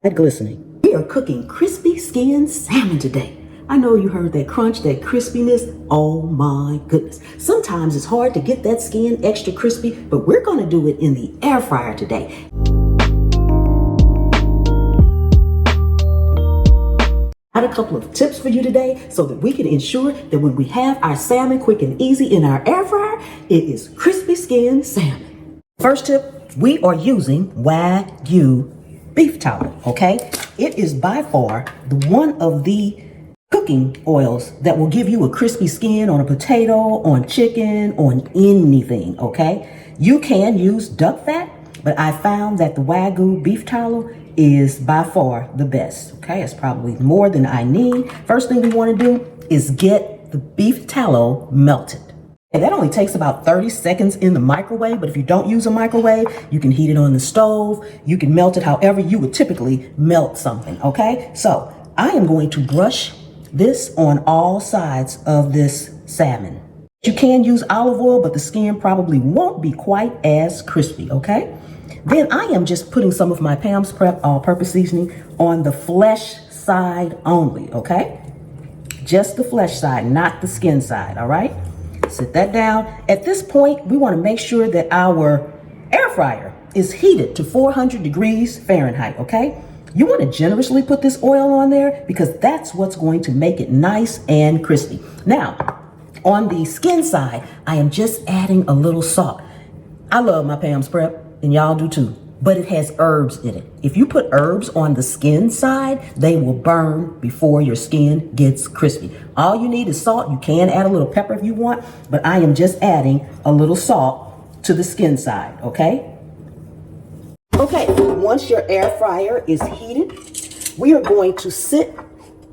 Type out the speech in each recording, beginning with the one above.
and glistening. We are cooking crispy skinned salmon today. I know you heard that crunch, that crispiness. Oh my goodness. Sometimes it's hard to get that skin extra crispy, but we're going to do it in the air fryer today. I have a couple of tips for you today so that we can ensure that when we have our salmon quick and easy in our air fryer, it is crispy skinned salmon. First tip, we are using Wagyu beef tallow, okay? It is by far one of the cooking oils that will give you a crispy skin on a potato, on chicken, on anything, okay? You can use duck fat, but I found that the Wagyu beef tallow is by far the best, okay? It's probably more than I need. First thing we want to do is get the beef tallow melted. And that only takes about 30 seconds in the microwave, but if you don't use a microwave, you can heat it on the stove. You can melt it however you would typically melt something, okay? So I am going to brush this on all sides of this salmon. You can use olive oil, but the skin probably won't be quite as crispy, okay? Then I am just putting some of my Pams Prep all-purpose seasoning on the flesh side only, okay? Just the flesh side, not the skin side, all right? Sit that down. At this point, we want to make sure that our air fryer is heated to 400 degrees Fahrenheit, okay? You want to generously put this oil on there because that's what's going to make it nice and crispy. Now, on the skin side, I am just adding a little salt. I love my Pams Prep, and y'all do too, but it has herbs in it. If you put herbs on the skin side, they will burn before your skin gets crispy. All you need is salt. You can add a little pepper if you want, but I am just adding a little salt to the skin side, okay? Okay, once your air fryer is heated, we are going to sit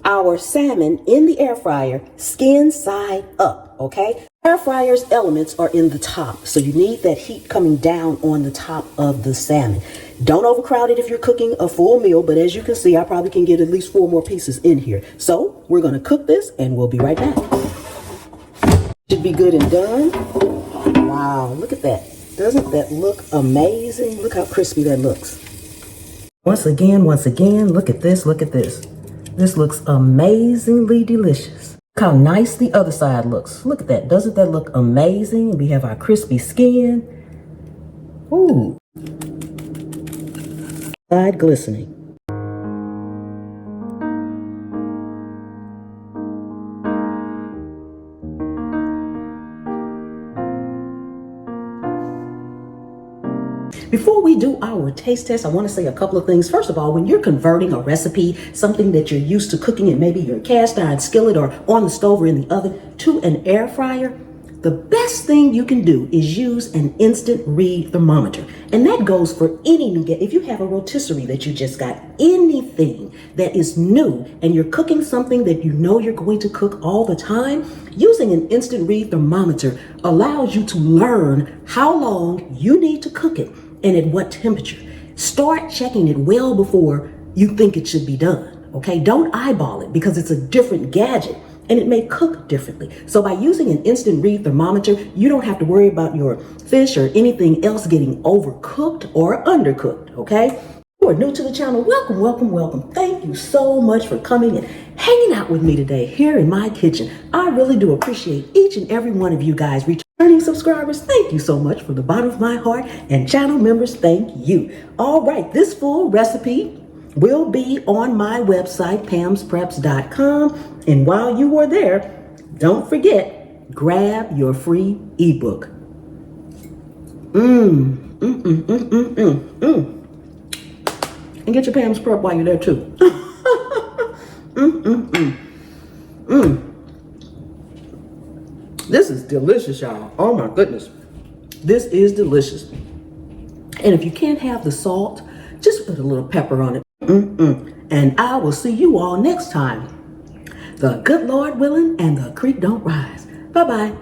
our salmon in the air fryer, skin side up, okay? Air fryer's elements are in the top, so you need that heat coming down on the top of the salmon. Don't overcrowd it if you're cooking a full meal, but as you can see, I probably can get at least 4 more pieces in here. So we're gonna cook this and we'll be right back. Should be good and done. Wow, look at that. Doesn't that look amazing? Look how crispy that looks. Once again, look at this, look at this. This looks amazingly delicious. Look how nice the other side looks. Look at that. Doesn't that look amazing? We have our crispy skin. Ooh. Side glistening. Before we do our taste test, I want to say a couple of things. First of all, when you're converting a recipe, something that you're used to cooking in maybe your cast iron skillet or on the stove or in the oven, to an air fryer, the best thing you can do is use an instant read thermometer. And that goes for any new if you have a rotisserie that you just got, anything that is new and you're cooking something that you know you're going to cook all the time, using an instant read thermometer allows you to learn how long you need to cook it and at what temperature. Start checking it well before you think it should be done, okay? Don't eyeball it because it's a different gadget and it may cook differently. So by using an instant read thermometer, you don't have to worry about your fish or anything else getting overcooked or undercooked, okay? If you are new to the channel, welcome, welcome, welcome. Thank you so much for coming and hanging out with me today here in my kitchen. I really do appreciate each and every one of you guys. Returning subscribers, thank you so much from the bottom of my heart. And channel members, thank you. All right, this full recipe will be on my website, pamspreps.com. And while you are there, don't forget, grab your free ebook. And get your Pams Prep while you're there too. This is delicious, y'all. Oh my goodness. This is delicious. And if you can't have the salt, just put a little pepper on it. And I will see you all next time. The good Lord willing and the creek don't rise. Bye-bye.